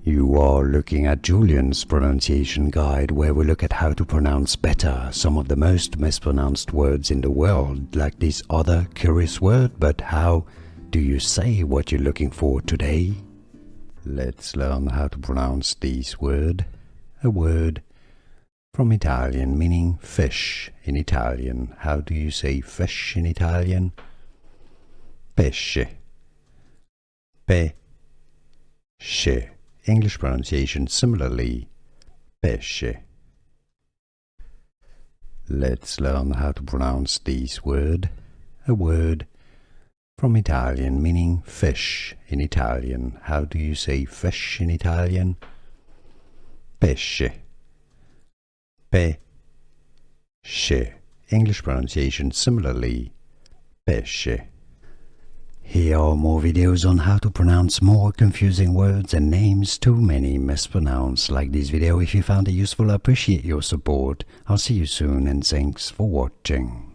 You are looking at Julian's pronunciation guide, where we look at how to pronounce better some of the most mispronounced words in the world, like this other curious word. But how do you say what you're looking for today? Let's learn how to pronounce this word. A word from Italian meaning fish in Italian. How do you say fish in Italian? Pesce. Pesce. English pronunciation similarly, pesce. Let's learn how to pronounce this word. A word from Italian meaning fish in Italian. How do you say fish in Italian? Pesce. Pesce. English pronunciation similarly, pesce. Here are more videos on how to pronounce more confusing words and names too many mispronounced. Like this video if you found it useful. I appreciate your support. I'll see you soon and thanks for watching.